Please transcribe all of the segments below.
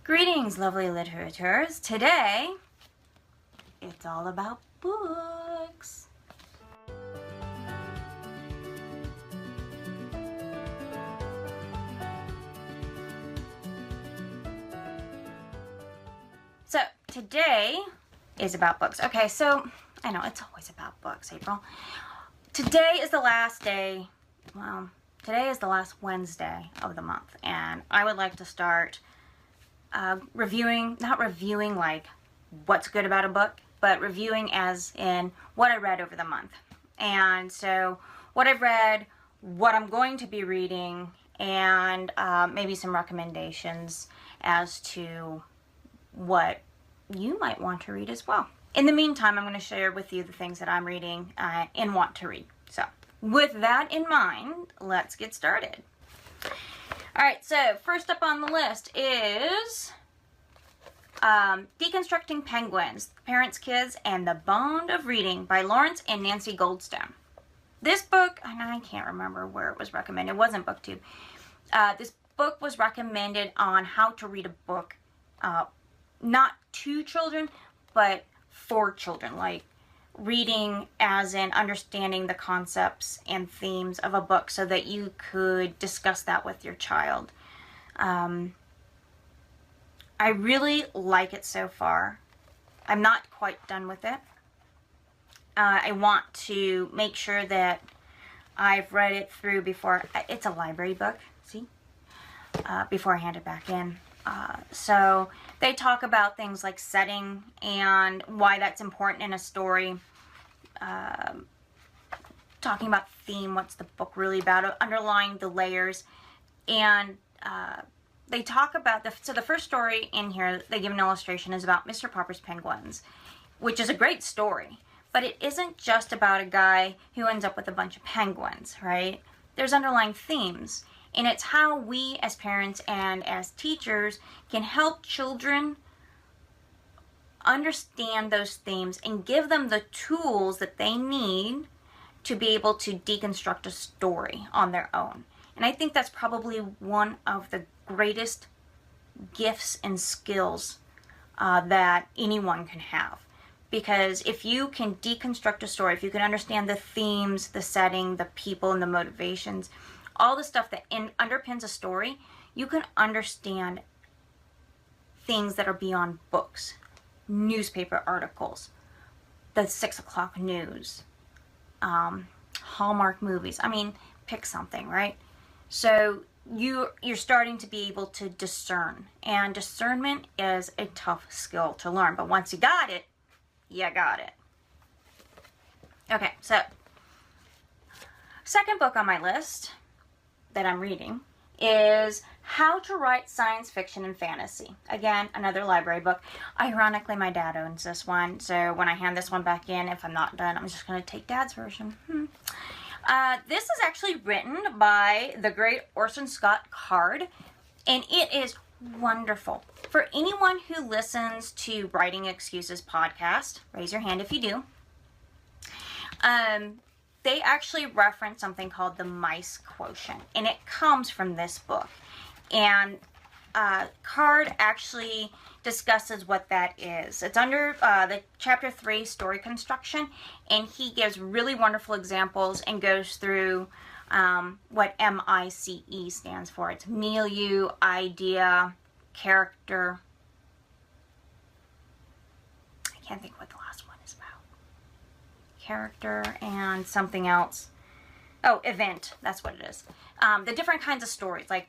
Greetings, lovely literateurs. Today, it's all about books. So, today is about books. Okay, so, I know, it's always about books, April. Today is the last day, well, today is the last Wednesday of the month, and I would like to start reviewing, not reviewing like what's good about a book, but reviewing as in what I read over the month. And so what I've read, what I'm going to be reading, and maybe some recommendations as to what you might want to read as well. In the meantime, I'm going to share with you the things that I'm reading and want to read. So with that in mind, let's get started. Alright, so first up on the list is Deconstructing Penguins, The Parents' Kids, and the Bond of Reading by Lawrence and Nancy Goldstone. This book, and I can't remember where it was recommended, it wasn't BookTube. This book was recommended on how to read a book, not to children, but for children, like reading as in understanding the concepts and themes of a book so that you could discuss that with your child. I really like it so far. I'm not quite done with it. I want to make sure that I've read it through before. It's a library book, see? Before I hand it back in. So they talk about things like setting and why that's important in a story. Talking about theme, what's the book really about, underlying the layers, and they talk about so the first story in here, they give an illustration, is about Mr. Popper's Penguins, which is a great story, but it isn't just about a guy who ends up with a bunch of penguins, right? There's underlying themes, and it's how we as parents and as teachers can help children understand those themes and give them the tools that they need to be able to deconstruct a story on their own. And I think that's probably one of the greatest gifts and skills that anyone can have. Because if you can deconstruct a story, if you can understand the themes, the setting, the people, and the motivations, all the stuff that underpins a story, you can understand things that are beyond books. Newspaper articles, the 6 o'clock news, Hallmark movies. I mean, pick something, right? So you're starting to be able to discern, and discernment is a tough skill to learn, but once you got it, you got it. Okay, so second book on my list that I'm reading is How to Write Science Fiction and Fantasy. Again, another library book. Ironically, my dad owns this one, so when I hand this one back in, if I'm not done, I'm just going to take Dad's version. This is actually written by the great Orson Scott Card, and it is wonderful. For anyone who listens to Writing Excuses podcast, raise your hand if you do. They actually reference something called the mice quotient, and it comes from this book. And Card actually discusses what that is. It's under the chapter 3, story construction, and he gives really wonderful examples and goes through what MICE stands for. It's milieu, idea, character. I can't think what the last one is about. Character and something else. Oh, event. That's what it is. The different kinds of stories, like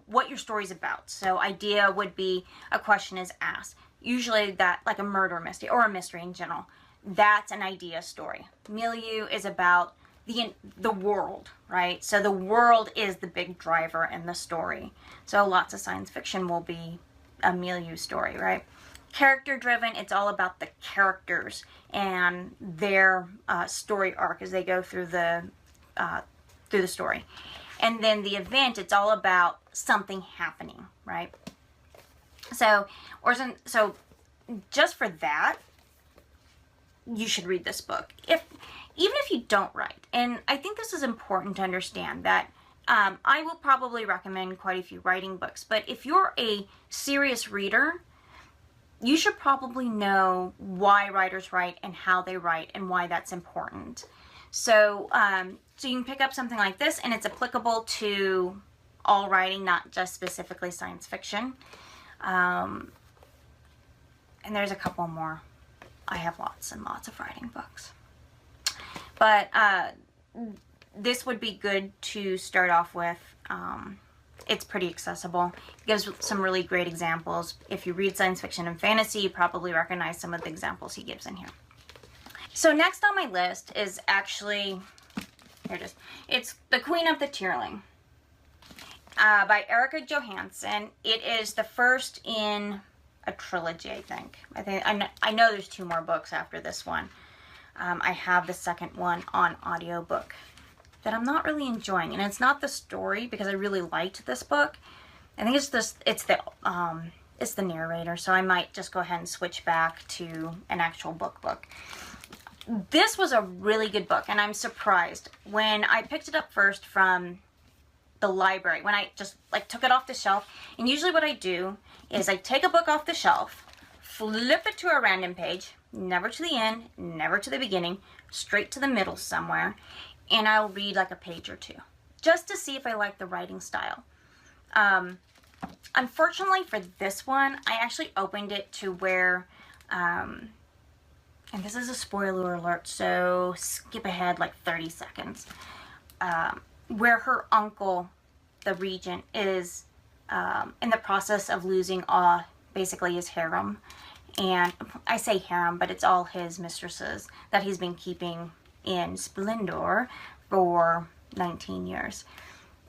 what your story's about. So idea would be a question is asked. Usually that, like a murder mystery or a mystery in general. That's an idea story. Milieu is about the world, right? So the world is the big driver in the story. So lots of science fiction will be a milieu story, right? Character driven, it's all about the characters and their story arc as they go through the story. And then the event, it's all about something happening, right? So just for that, you should read this book. Even if you don't write. And I think this is important to understand that I will probably recommend quite a few writing books, but if you're a serious reader, you should probably know why writers write and how they write and why that's important. So, so you can pick up something like this, and it's applicable to all writing, not just specifically science fiction. And there's a couple more. I have lots and lots of writing books. But this would be good to start off with. It's pretty accessible. It gives some really great examples. If you read science fiction and fantasy, you probably recognize some of the examples he gives in here. So next on my list is actually, here it is. It's The Queen of the Tearling by Erika Johansen. It is the first in a trilogy, I think. I know there's 2 more books after this one. I have the second one on audiobook that I'm not really enjoying, and it's not the story, because I really liked this book. I think it's the narrator, so I might just go ahead and switch back to an actual book. This was a really good book, and I'm surprised. When I picked it up first from the library, when I just like took it off the shelf, and usually what I do is I take a book off the shelf, flip it to a random page, never to the end, never to the beginning, straight to the middle somewhere, and I'll read like a page or 2, just to see if I like the writing style. Unfortunately for this one, I actually opened it to where, and this is a spoiler alert, so skip ahead like 30 seconds, where her uncle, the regent, is in the process of losing basically his harem. And I say harem, but it's all his mistresses that he's been keeping in splendor for 19 years.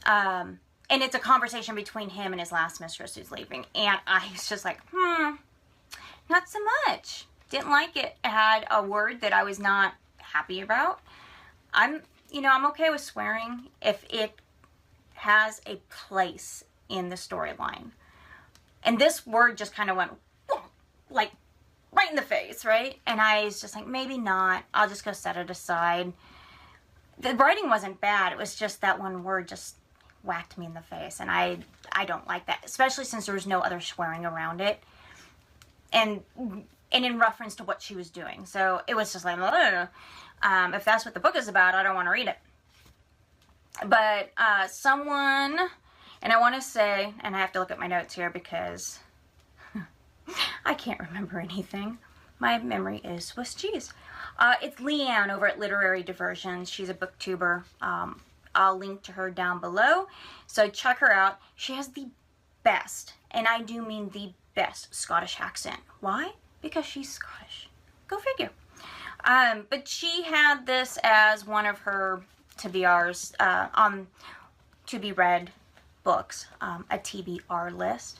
And it's a conversation between him and his last mistress who's leaving. And I was just like, not so much. Didn't like it. It had a word that I was not happy about. I'm okay with swearing if it has a place in the storyline. And this word just kind of went, like, right in the face, right? And I was just like, maybe not. I'll just go set it aside. The writing wasn't bad. It was just that one word just whacked me in the face. And I don't like that, especially since there was no other swearing around it. And in reference to what she was doing. So it was just like, if that's what the book is about, I don't want to read it. But someone, and I want to say, and I have to look at my notes here because I can't remember anything. My memory is Swiss cheese. It's Lianne over at Literary Diversions. She's a booktuber. I'll link to her down below. So check her out. She has the best, and I do mean the best, Scottish accent. Why? Because she's Scottish. Go figure. But she had this as one of her TBRs, to be read books, a TBR list.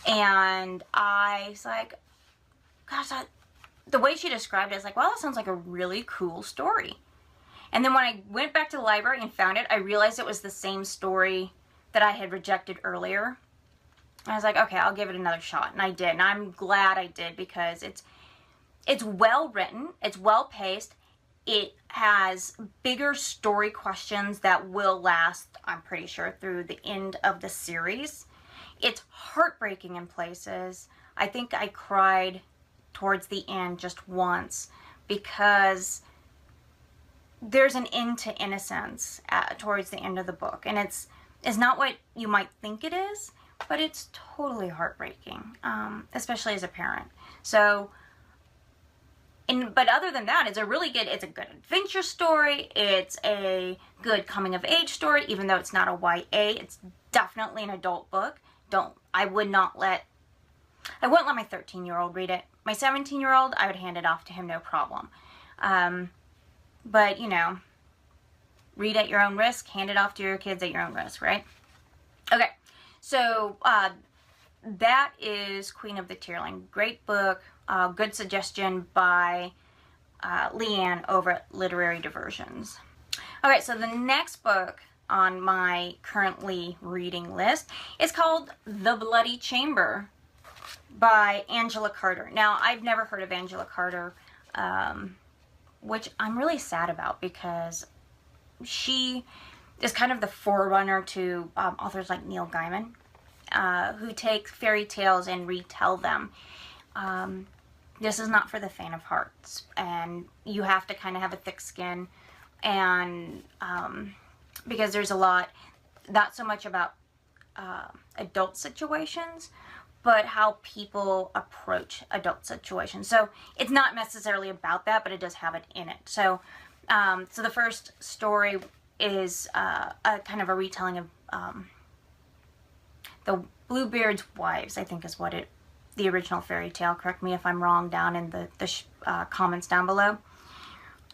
And I was like, gosh, the way she described it, I was like, wow, that sounds like a really cool story. And then when I went back to the library and found it, I realized it was the same story that I had rejected earlier. I was like, okay, I'll give it another shot. And I did. And I'm glad I did, because it's well written. It's well paced. It has bigger story questions that will last, I'm pretty sure, through the end of the series. It's heartbreaking in places. I think I cried towards the end just once, because there's an end to innocence towards the end of the book. And it's not what you might think it is, but it's totally heartbreaking, especially as a parent. So, but other than that, it's a good adventure story. It's a good coming of age story, even though it's not a YA. It's definitely an adult book. I wouldn't let my 13-year-old read it. My 17-year-old, I would hand it off to him, no problem. But, read at your own risk, hand it off to your kids at your own risk, right? Okay, so that is Queen of the Tearling. Great book, good suggestion by Lianne over at Literary Diversions. Okay, so the next book on my currently reading list is called The Bloody Chamber by Angela Carter. Now, I've never heard of Angela Carter, which I'm really sad about, because she is kind of the forerunner to authors like Neil Gaiman, who take fairy tales and retell them. This is not for the faint of hearts, and you have to kind of have a thick skin, and because there's a lot, not so much about adult situations, but how people approach adult situations. So it's not necessarily about that, but it does have it in it. So, so the first story is a kind of a retelling of the Bluebeard's Wives, I think is what the original fairy tale. Correct me if I'm wrong down in the comments down below.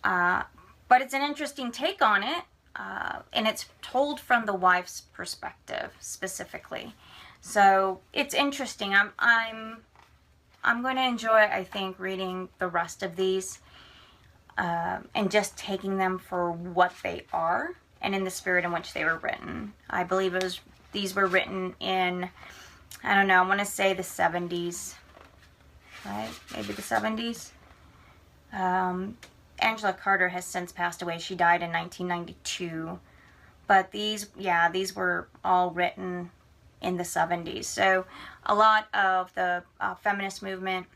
But it's an interesting take on it, and it's told from the wife's perspective specifically. So it's interesting. I'm going to enjoy, I think, reading the rest of these and just taking them for what they are and in the spirit in which they were written. I believe these were written in, I don't know, I want to say the 70s, right? Maybe the 70s. Angela Carter has since passed away. She died in 1992. But these were all written in the 70s. So a lot of the feminist movement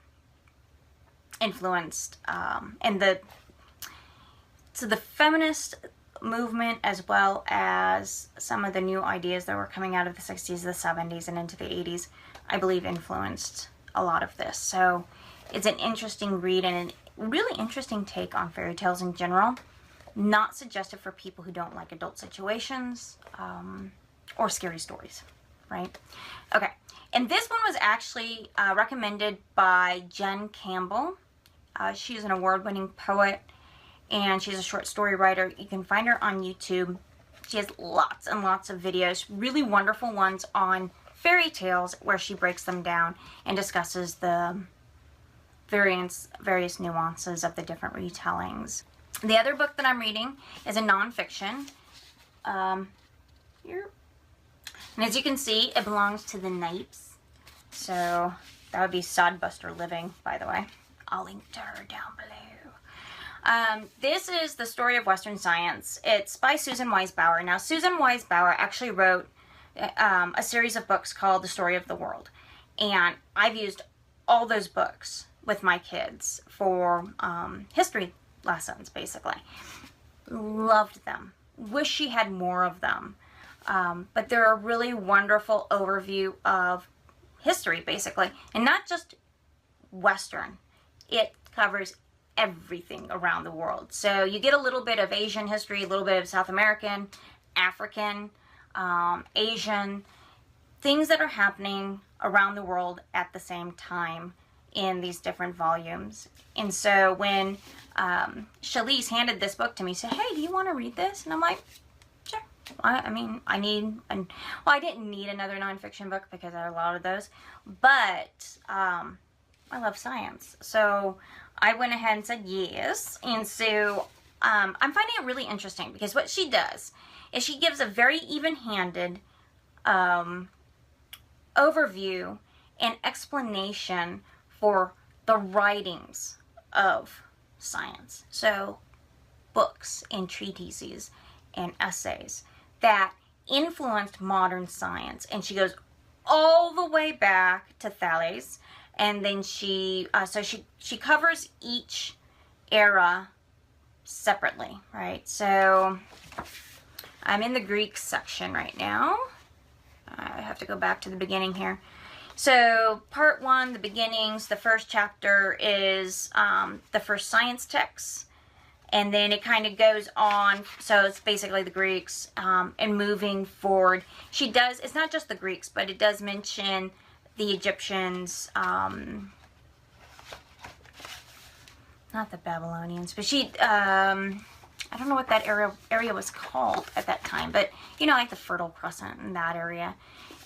influenced, so the feminist movement, as well as some of the new ideas that were coming out of the 60s, the 70s, and into the 80s, I believe influenced a lot of this. So it's an interesting read and a really interesting take on fairy tales in general. Not suggested for people who don't like adult situations or scary stories, right? Okay, and this one was actually recommended by Jen Cambell. She's an award-winning poet, and she's a short story writer. You can find her on YouTube. She has lots and lots of videos, really wonderful ones on fairy tales where she breaks them down and discusses the various nuances of the different retellings. The other book that I'm reading is a nonfiction. Here. And as you can see, it belongs to the Knipes. So that would be Sodbuster Living, by the way. I'll link to her down below. This is The Story of Western Science. It's by Susan Wise Bauer. Now, Susan Wise Bauer actually wrote a series of books called The Story of the World. And I've used all those books with my kids for history lessons, basically. Loved them. Wish she had more of them. But they're a really wonderful overview of history, basically. And not just Western. It covers everything around the world. So you get a little bit of Asian history, a little bit of South American, African, Asian, things that are happening around the world at the same time in these different volumes. And so when Challice handed this book to me, said, "Hey, do you want to read this?" And I'm like, sure. I mean, I didn't need another nonfiction book because I had a lot of those, but I love science. So I went ahead and said yes. And so I'm finding it really interesting because what she does is she gives a very even-handed overview and explanation for the writings of science. So books and treatises and essays that influenced modern science. And she goes all the way back to Challice. And then she covers each era separately, right? So I'm in the Greek section right now. I have to go back to the beginning here. So part one, the beginnings, the first chapter is the first science texts. And then it kind of goes on, so it's basically the Greeks, and moving forward. She does, it's not just the Greeks, but it does mention the Egyptians, not the Babylonians, but she, I don't know what that area was called at that time, but, you know, like the Fertile Crescent in that area.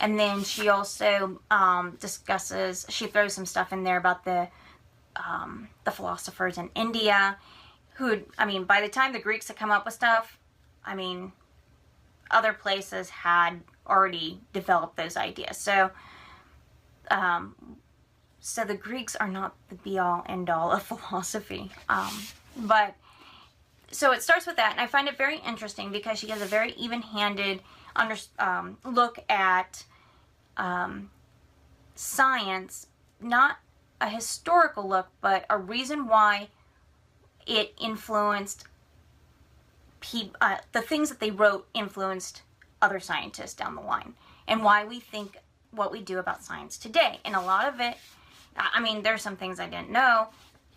And then she also discusses, she throws some stuff in there about the philosophers in India, who, I mean, by the time the Greeks had come up with stuff, I mean, other places had already developed those ideas. So, so the Greeks are not the be-all, end-all of philosophy. But so it starts with that, and I find it very interesting because she has a very even-handed look at science, not a historical look, but a reason why it influenced the things that they wrote influenced other scientists down the line, and why we think what we do about science today. And a lot of it, I mean, there's some things I didn't know,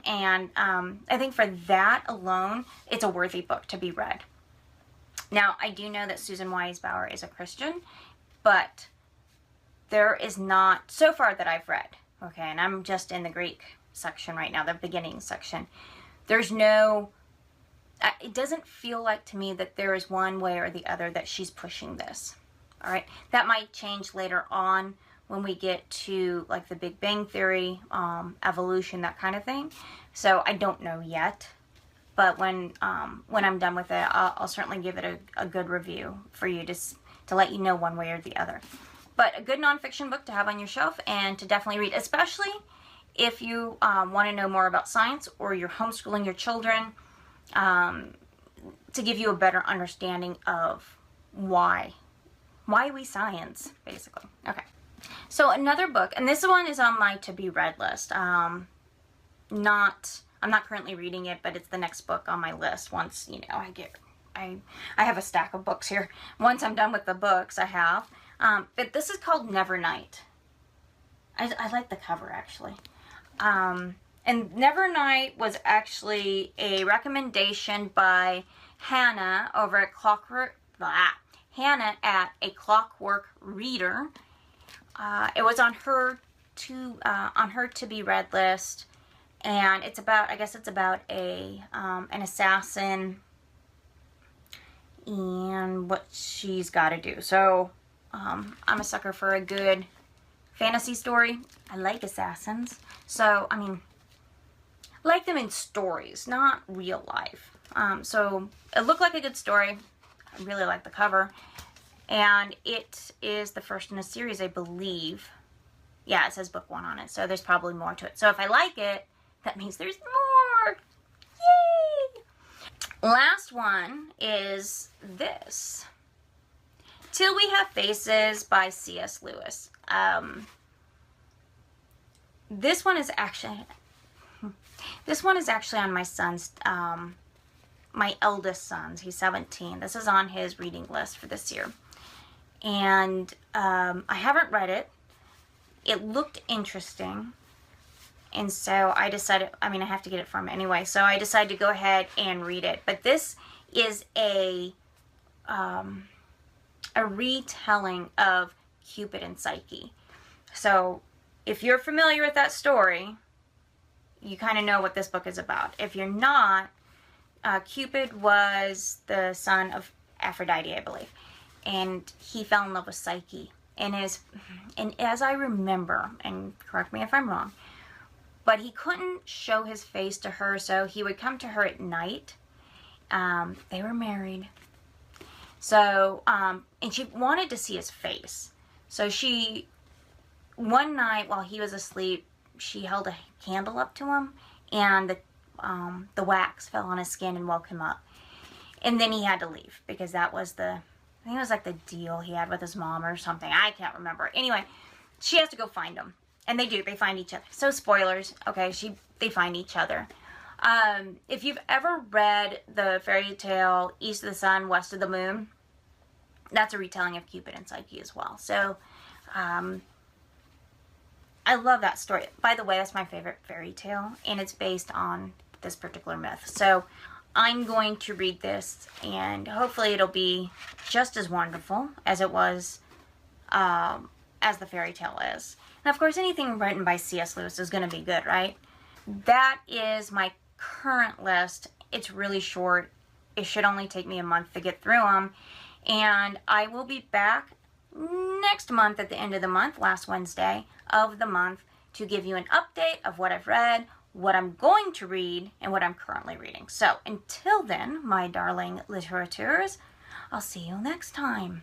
and I think for that alone, it's a worthy book to be read. Now, I do know that Susan Wise Bauer is a Christian, but there is not, so far that I've read, okay, and I'm just in the Greek section right now, the beginning section, there's no, it doesn't feel like to me that there is one way or the other that she's pushing this. All right, that might change later on when we get to like the Big Bang Theory, evolution, that kind of thing. So I don't know yet, but when I'm done with it, I'll certainly give it a good review for you to let you know one way or the other. But a good nonfiction book to have on your shelf and to definitely read, especially if you want to know more about science or you're homeschooling your children, to give you a better understanding of why we science, basically. Okay. So another book, and this one is on my to-be-read list. I'm not currently reading it, but it's the next book on my list. Once, you know, I have a stack of books here. Once I'm done with the books, I have. But this is called Nevernight. I like the cover, actually. And Nevernight was actually a recommendation by Hannah over at Clockwork. Hannah at a Clockwork Reader. It was on her to be read list, and it's about, I guess it's about an assassin and what she's got to do. So I'm a sucker for a good fantasy story. I like assassins, so I mean, I like them in stories, not real life. So it looked like a good story. I really like the cover. And it is the first in a series, I believe. Yeah, it says book 1 on it, so there's probably more to it. So if I like it, that means there's more. Yay! Last one is this. Till We Have Faces by C.S. Lewis. This one is actually on my son's, my eldest son's. He's 17. This is on his reading list for this year. And I haven't read it. It looked interesting. And so I decided, I mean, I have to get it from him anyway. So I decided to go ahead and read it. But this is a retelling of Cupid and Psyche. So if you're familiar with that story, you kind of know what this book is about. If you're not, Cupid was the son of Aphrodite, I believe. And he fell in love with Psyche. And as I remember, and correct me if I'm wrong, but he couldn't show his face to her, so he would come to her at night. They were married. So, and she wanted to see his face. So one night while he was asleep, she held a candle up to him, and the wax fell on his skin and woke him up. And then he had to leave, because that was I think it was like the deal he had with his mom or something. I can't remember. Anyway, she has to go find him. And they do. They find each other. So spoilers. Okay, they find each other. If you've ever read the fairy tale East of the Sun, West of the Moon, that's a retelling of Cupid and Psyche as well. So, I love that story. By the way, that's my favorite fairy tale, and it's based on this particular myth. So, I'm going to read this, and hopefully it'll be just as wonderful as it was, as the fairy tale is. And of course, anything written by C.S. Lewis is going to be good, right? That is my current list. It's really short. It should only take me a month to get through them. And I will be back next month at the end of the month, last Wednesday of the month, to give you an update of what I've read, what I'm going to read, and what I'm currently reading. So until then, my darling litterateurs, I'll see you next time.